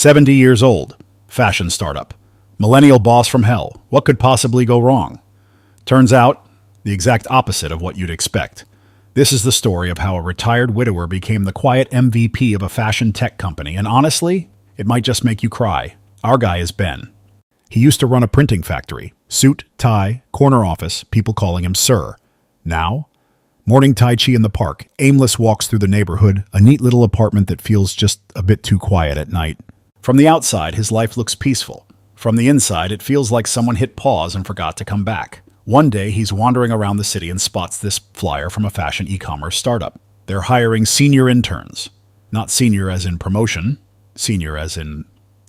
70 years old. Fashion startup. Millennial boss from hell. What could possibly go wrong? Turns out, the exact opposite of what you'd expect. This is the story of how a retired widower became the quiet MVP of a fashion tech company, and honestly, it might just make you cry. Our guy is Ben. He used to run a printing factory. Suit, tie, corner office, people calling him Sir. Now, morning Tai Chi in the park, aimless walks through the neighborhood, a neat little apartment that feels just a bit too quiet at night. From the outside, his life looks peaceful. From the inside, it feels like someone hit pause and forgot to come back. One day, he's wandering around the city and spots this flyer from a fashion e-commerce startup. They're hiring senior interns. Not senior as in promotion, senior as in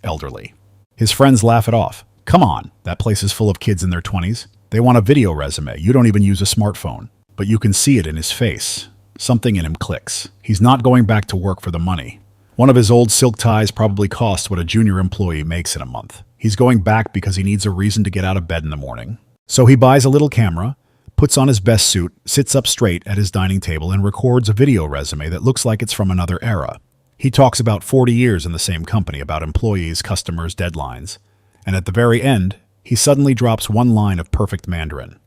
elderly. His friends laugh it off. Come on, that place is full of kids in their 20s. They want a video resume. You don't even use a smartphone. But you can see it in his face. Something in him clicks. He's not going back to work for the money. One of his old silk ties probably cost what a junior employee makes in a month. He's going back because he needs a reason to get out of bed in the morning. So he buys a little camera, puts on his best suit, sits up straight at his dining table and records a video resume that looks like it's from another era. He talks about 40 years in the same company, about employees, customers, deadlines. And at the very end, he suddenly drops one line of perfect Mandarin.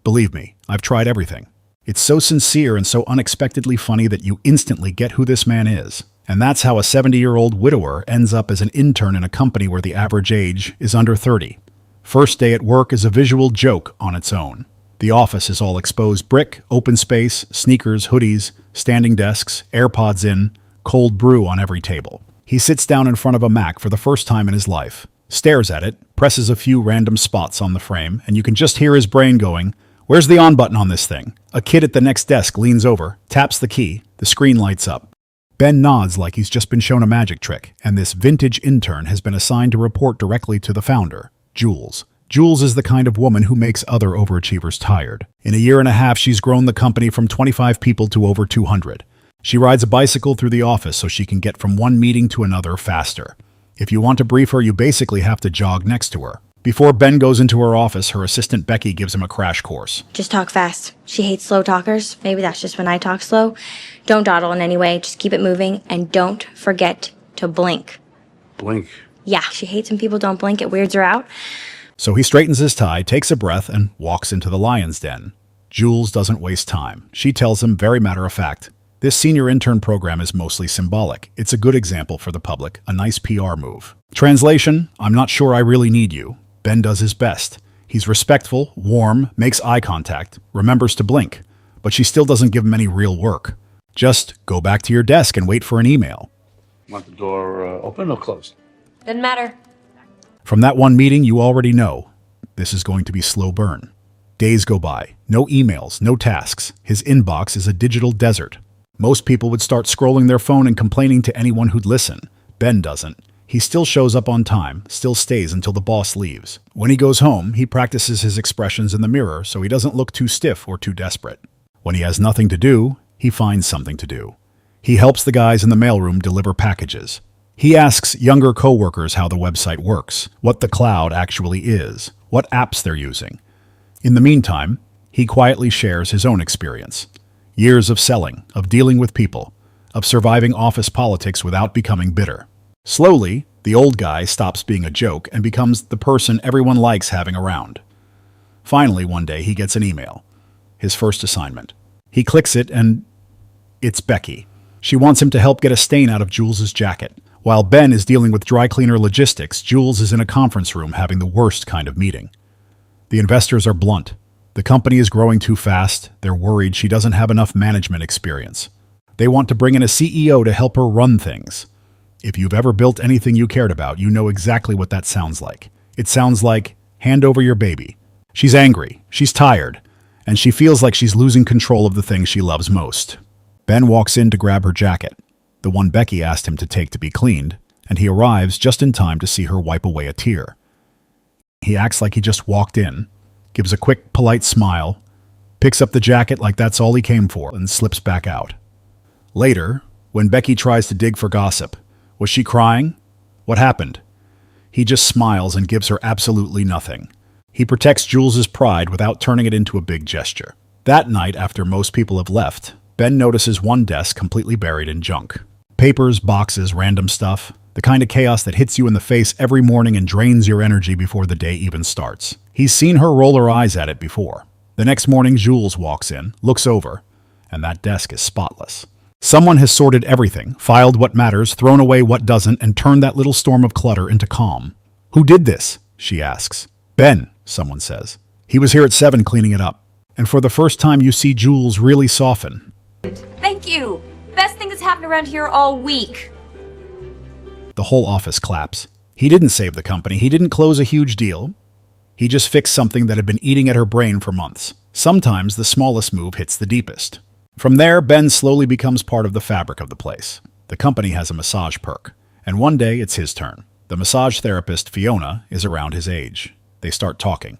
Believe me, I've tried everything. It's so sincere and so unexpectedly funny that you instantly get who this man is. And that's how a 70-year-old widower ends up as an intern in a company where the average age is under 30. First day at work is a visual joke on its own. The office is all exposed brick, open space, sneakers, hoodies, standing desks, AirPods in, cold brew on every table. He sits down in front of a Mac for the first time in his life, stares at it, presses a few random spots on the frame, and you can just hear his brain going, "Where's the on button on this thing?" A kid at the next desk leans over, taps the key, the screen lights up. Ben nods like he's just been shown a magic trick, and this vintage intern has been assigned to report directly to the founder, Jules. Jules is the kind of woman who makes other overachievers tired. In a year and a half, she's grown the company from 25 people to over 200. She rides a bicycle through the office so she can get from one meeting to another faster. If you want to brief her, you basically have to jog next to her. Before Ben goes into her office, her assistant Becky gives him a crash course. Just talk fast. She hates slow talkers. Maybe that's just when I talk slow. Don't dawdle in any way. Just keep it moving. And don't forget to blink. Blink? Yeah, she hates when people don't blink. It weirds her out. So he straightens his tie, takes a breath, and walks into the lion's den. Jules doesn't waste time. She tells him, very matter of fact, this senior intern program is mostly symbolic. It's a good example for the public, a nice PR move. Translation, I'm not sure I really need you. Ben does his best. He's respectful, warm, makes eye contact, remembers to blink, but she still doesn't give him any real work. Just go back to your desk and wait for an email. Want the door open or closed? Doesn't matter. From that one meeting, you already know this is going to be slow burn. Days go by, no emails, no tasks. His inbox is a digital desert. Most people would start scrolling their phone and complaining to anyone who'd listen. Ben doesn't. He still shows up on time, still stays until the boss leaves. When he goes home, he practices his expressions in the mirror so he doesn't look too stiff or too desperate. When he has nothing to do, he finds something to do. He helps the guys in the mailroom deliver packages. He asks younger coworkers how the website works, what the cloud actually is, what apps they're using. In the meantime, he quietly shares his own experience. Years of selling, of dealing with people, of surviving office politics without becoming bitter. Slowly, the old guy stops being a joke and becomes the person everyone likes having around. Finally, one day, he gets an email. His first assignment. He clicks it and it's Becky. She wants him to help get a stain out of Jules's jacket. While Ben is dealing with dry cleaner logistics, Jules is in a conference room having the worst kind of meeting. The investors are blunt. The company is growing too fast. They're worried she doesn't have enough management experience. They want to bring in a CEO to help her run things. If you've ever built anything you cared about, you know exactly what that sounds like. It sounds like, hand over your baby. She's angry, she's tired, and she feels like she's losing control of the thing she loves most. Ben walks in to grab her jacket, the one Becky asked him to take to be cleaned, and he arrives just in time to see her wipe away a tear. He acts like he just walked in, gives a quick, polite smile, picks up the jacket like that's all he came for, and slips back out. Later, when Becky tries to dig for gossip, was she crying? What happened? He just smiles and gives her absolutely nothing. He protects Jules's pride without turning it into a big gesture. That night, after most people have left, Ben notices one desk completely buried in junk. Papers, boxes, random stuff. The kind of chaos that hits you in the face every morning and drains your energy before the day even starts. He's seen her roll her eyes at it before. The next morning, Jules walks in, looks over, and that desk is spotless. Someone has sorted everything, filed what matters, thrown away what doesn't, and turned that little storm of clutter into calm. "Who did this?" she asks. "Ben," someone says. "He was here at 7 cleaning it up." And for the first time, you see Jules really soften. Thank you. Best thing that's happened around here all week. The whole office claps. He didn't save the company. He didn't close a huge deal. He just fixed something that had been eating at her brain for months. Sometimes the smallest move hits the deepest. From there, Ben slowly becomes part of the fabric of the place. The company has a massage perk, and one day it's his turn. The massage therapist, Fiona, is around his age. They start talking.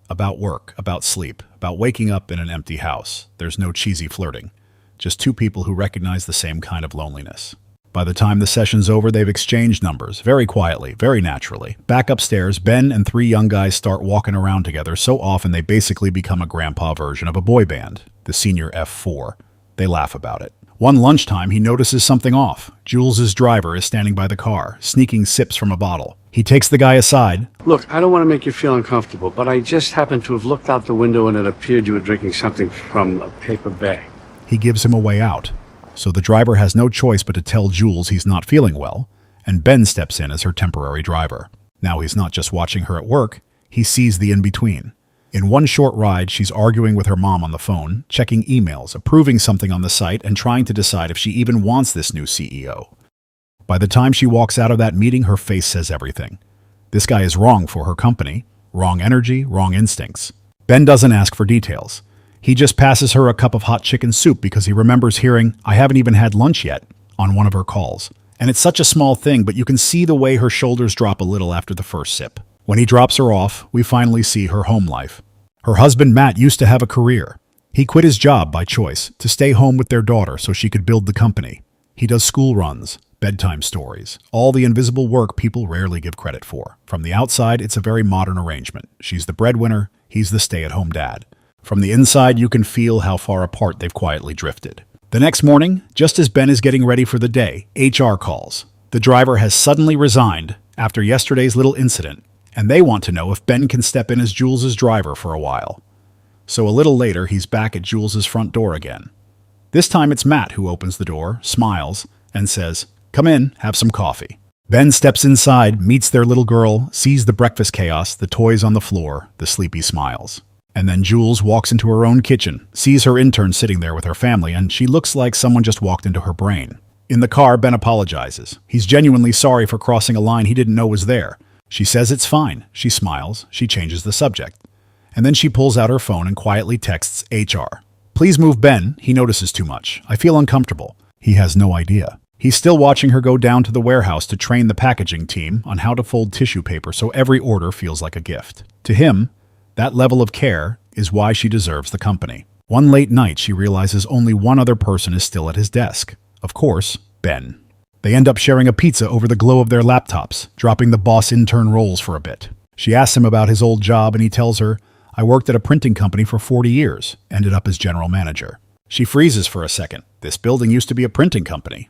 About work, about sleep, about waking up in an empty house. There's no cheesy flirting. Just two people who recognize the same kind of loneliness. By the time the session's over, they've exchanged numbers, very quietly, very naturally. Back upstairs, Ben and 3 young guys start walking around together so often they basically become a grandpa version of a boy band, the senior F4. They laugh about it. One lunchtime, he notices something off. Jules' driver is standing by the car, sneaking sips from a bottle. He takes the guy aside. Look, I don't want to make you feel uncomfortable, but I just happened to have looked out the window and it appeared you were drinking something from a paper bag. He gives him a way out. So the driver has no choice but to tell Jules he's not feeling well, and Ben steps in as her temporary driver. Now he's not just watching her at work, he sees the in-between. In one short ride, she's arguing with her mom on the phone, checking emails, approving something on the site, and trying to decide if she even wants this new CEO. By the time she walks out of that meeting, her face says everything. This guy is wrong for her company, wrong energy, wrong instincts. Ben doesn't ask for details. He just passes her a cup of hot chicken soup because he remembers hearing, "I haven't even had lunch yet," on one of her calls. And it's such a small thing, but you can see the way her shoulders drop a little after the first sip. When he drops her off, we finally see her home life. Her husband, Matt, used to have a career. He quit his job by choice to stay home with their daughter so she could build the company. He does school runs, bedtime stories, all the invisible work people rarely give credit for. From the outside, it's a very modern arrangement. She's the breadwinner, he's the stay-at-home dad. From the inside, you can feel how far apart they've quietly drifted. The next morning, just as Ben is getting ready for the day, HR calls. The driver has suddenly resigned after yesterday's little incident, and they want to know if Ben can step in as Jules' driver for a while. So a little later, he's back at Jules' front door again. This time it's Matt who opens the door, smiles, and says, "Come in, have some coffee." Ben steps inside, meets their little girl, sees the breakfast chaos, the toys on the floor, the sleepy smiles. And then Jules walks into her own kitchen, sees her intern sitting there with her family, and she looks like someone just walked into her brain. In the car, Ben apologizes. He's genuinely sorry for crossing a line he didn't know was there. She says it's fine. She smiles. She changes the subject. And then she pulls out her phone and quietly texts HR. "Please move Ben. He notices too much. I feel uncomfortable." He has no idea. He's still watching her go down to the warehouse to train the packaging team on how to fold tissue paper so every order feels like a gift. To him, that level of care is why she deserves the company. One late night, she realizes only one other person is still at his desk. Of course, Ben. They end up sharing a pizza over the glow of their laptops, dropping the boss intern roles for a bit. She asks him about his old job, and he tells her, "I worked at a printing company for 40 years, ended up as general manager." She freezes for a second. "This building used to be a printing company."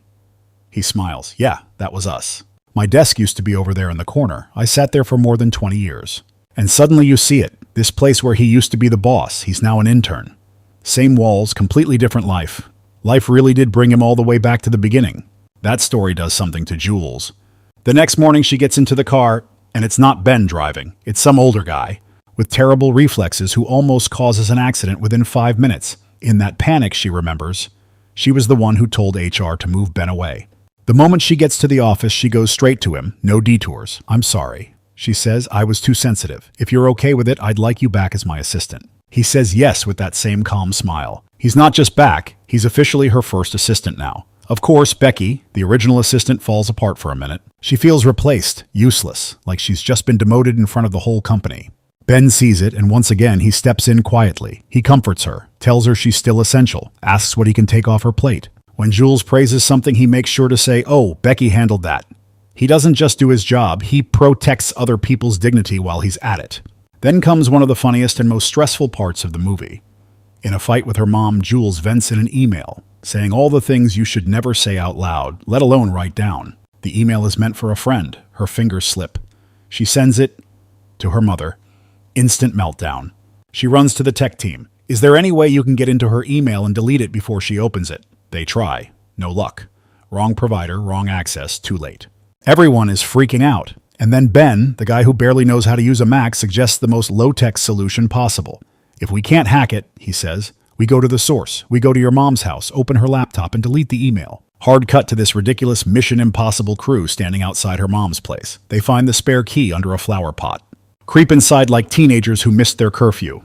He smiles. "Yeah, that was us. My desk used to be over there in the corner. I sat there for more than 20 years. And suddenly you see it. This place where he used to be the boss, he's now an intern. Same walls, completely different life. Life really did bring him all the way back to the beginning. That story does something to Jules. The next morning she gets into the car, and it's not Ben driving. It's some older guy with terrible reflexes who almost causes an accident within 5 minutes. In that panic, she remembers, she was the one who told HR to move Ben away. The moment she gets to the office, she goes straight to him, no detours. "I'm sorry." She says, "I was too sensitive. If you're okay with it, I'd like you back as my assistant." He says yes with that same calm smile. He's not just back, he's officially her first assistant now. Of course, Becky, the original assistant, falls apart for a minute. She feels replaced, useless, like she's just been demoted in front of the whole company. Ben sees it, and once again, he steps in quietly. He comforts her, tells her she's still essential, asks what he can take off her plate. When Jules praises something, he makes sure to say, "Oh, Becky handled that." He doesn't just do his job, he protects other people's dignity while he's at it. Then comes one of the funniest and most stressful parts of the movie. In a fight with her mom, Jules vents in an email, saying all the things you should never say out loud, let alone write down. The email is meant for a friend. Her fingers slip. She sends it to her mother. Instant meltdown. She runs to the tech team. Is there any way you can get into her email and delete it before she opens it? They try. No luck. Wrong provider, wrong access, too late. Everyone is freaking out. And then Ben, the guy who barely knows how to use a Mac, suggests the most low-tech solution possible. If we can't hack it, he says, we go to the source. We go to your mom's house, open her laptop, and delete the email. Hard cut to this ridiculous Mission Impossible crew standing outside her mom's place. They find the spare key under a flower pot. Creep inside like teenagers who missed their curfew.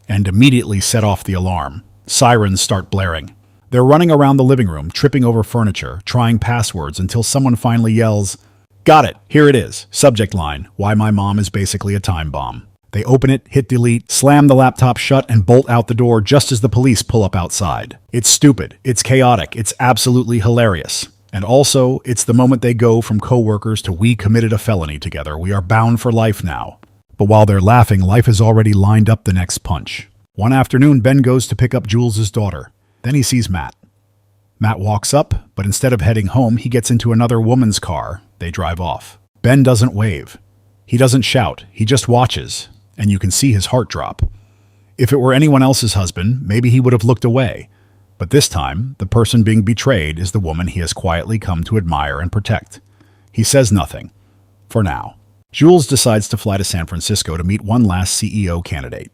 And immediately set off the alarm. Sirens start blaring. They're running around the living room, tripping over furniture, trying passwords until someone finally yells, "Got it! Here it is. Subject line, why my mom is basically a time bomb." They open it, hit delete, slam the laptop shut, and bolt out the door just as the police pull up outside. It's stupid. It's chaotic. It's absolutely hilarious. And also, it's the moment they go from co-workers to we committed a felony together. We are bound for life now. But while they're laughing, life has already lined up the next punch. One afternoon, Ben goes to pick up Jules' daughter. Then he sees Matt. Matt walks up, but instead of heading home, he gets into another woman's car. They drive off. Ben doesn't wave. He doesn't shout. He just watches, and you can see his heart drop. If it were anyone else's husband, maybe he would have looked away. But this time, the person being betrayed is the woman he has quietly come to admire and protect. He says nothing. For now. Jules decides to fly to San Francisco to meet one last CEO candidate.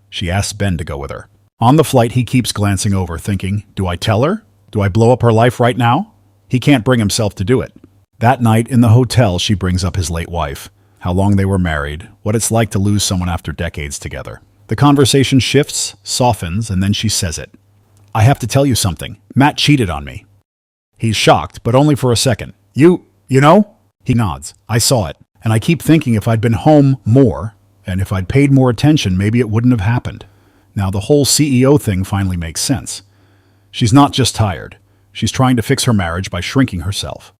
She asks Ben to go with her. On the flight, he keeps glancing over, thinking, do I tell her? Do I blow up her life right now? He can't bring himself to do it. That night, in the hotel, she brings up his late wife, how long they were married, what it's like to lose someone after decades together. The conversation shifts, softens, and then she says it. I have to tell you something. Matt cheated on me. He's shocked, but only for a second. You know? He nods. I saw it. And I keep thinking if I'd been home more, and if I'd paid more attention, maybe it wouldn't have happened. Now, the whole CEO thing finally makes sense. She's not just tired. She's trying to fix her marriage by shrinking herself.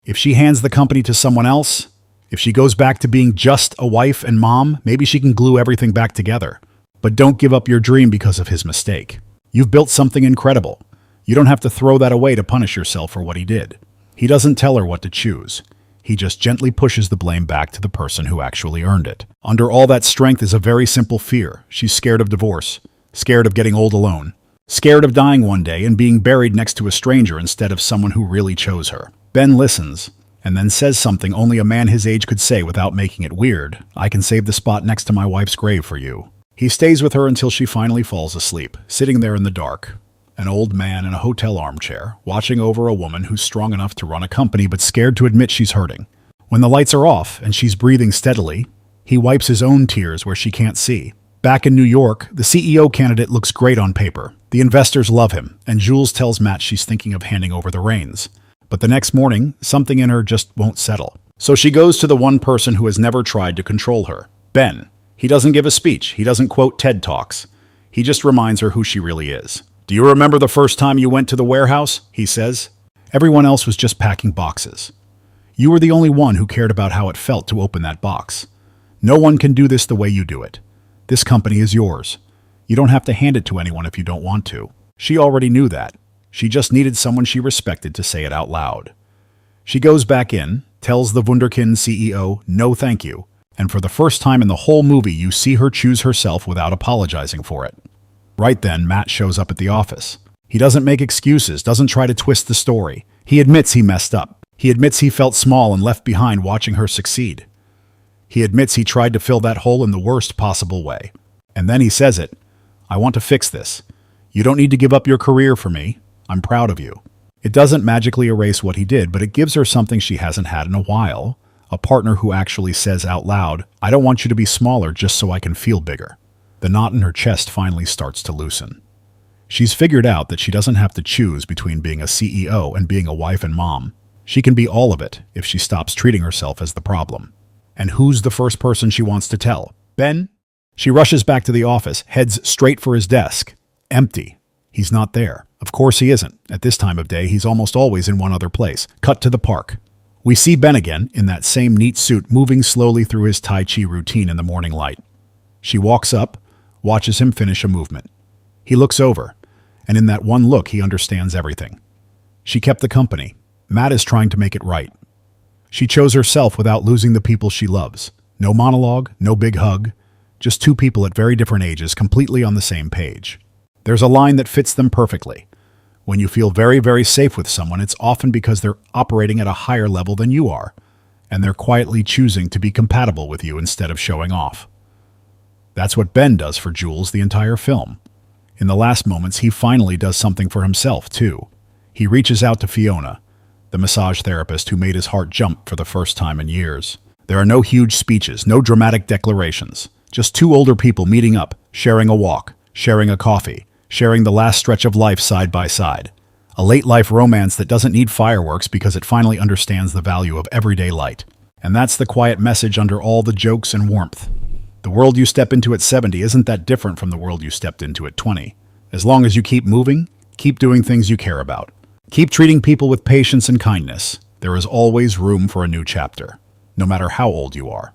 If she hands the company to someone else, if she goes back to being just a wife and mom, maybe she can glue everything back together. But don't give up your dream because of his mistake. You've built something incredible. You don't have to throw that away to punish yourself for what he did. He doesn't tell her what to choose. He just gently pushes the blame back to the person who actually earned it. Under all that strength is a very simple fear. She's scared of divorce, scared of getting old alone, scared of dying one day and being buried next to a stranger instead of someone who really chose her. Ben listens, and then says something only a man his age could say without making it weird. I can save the spot next to my wife's grave for you. He stays with her until she finally falls asleep, sitting there in the dark. An old man in a hotel armchair, watching over a woman who's strong enough to run a company but scared to admit she's hurting. When the lights are off and she's breathing steadily, he wipes his own tears where she can't see. Back in New York, the CEO candidate looks great on paper. The investors love him, and Jules tells Matt she's thinking of handing over the reins. But the next morning, something in her just won't settle. So she goes to the one person who has never tried to control her, Ben. He doesn't give a speech. He doesn't quote TED Talks. He just reminds her who she really is. Do you remember the first time you went to the warehouse? He says. Everyone else was just packing boxes. You were the only one who cared about how it felt to open that box. No one can do this the way you do it. This company is yours. You don't have to hand it to anyone if you don't want to. She already knew that. She just needed someone she respected to say it out loud. She goes back in, tells the Wunderkind CEO, no thank you, and for the first time in the whole movie you see her choose herself without apologizing for it. Right then, Matt shows up at the office. He doesn't make excuses, doesn't try to twist the story. He admits he messed up. He admits he felt small and left behind watching her succeed. He admits he tried to fill that hole in the worst possible way. And then he says it. I want to fix this. You don't need to give up your career for me. I'm proud of you. It doesn't magically erase what he did, but it gives her something she hasn't had in a while. A partner who actually says out loud, I don't want you to be smaller just so I can feel bigger. The knot in her chest finally starts to loosen. She's figured out that she doesn't have to choose between being a CEO and being a wife and mom. She can be all of it if she stops treating herself as the problem. And who's the first person she wants to tell? Ben? She rushes back to the office, heads straight for his desk. Empty. He's not there. Of course he isn't. At this time of day, he's almost always in one other place. Cut to the park. We see Ben again, in that same neat suit, moving slowly through his Tai Chi routine in the morning light. She walks up, watches him finish a movement. He looks over, and in that one look he understands everything. She kept the company. Matt is trying to make it right. She chose herself without losing the people she loves. No monologue, no big hug, just two people at very different ages completely on the same page. There's a line that fits them perfectly. When you feel very, very safe with someone, it's often because they're operating at a higher level than you are, and they're quietly choosing to be compatible with you instead of showing off. That's what Ben does for Jules the entire film. In the last moments, he finally does something for himself, too. He reaches out to Fiona, the massage therapist who made his heart jump for the first time in years. There are no huge speeches, no dramatic declarations. Just two older people meeting up, sharing a walk, sharing a coffee, sharing the last stretch of life side by side. A late-life romance that doesn't need fireworks because it finally understands the value of everyday light. And that's the quiet message under all the jokes and warmth. The world you step into at 70 isn't that different from the world you stepped into at 20. As long as you keep moving, keep doing things you care about. Keep treating people with patience and kindness. There is always room for a new chapter, no matter how old you are.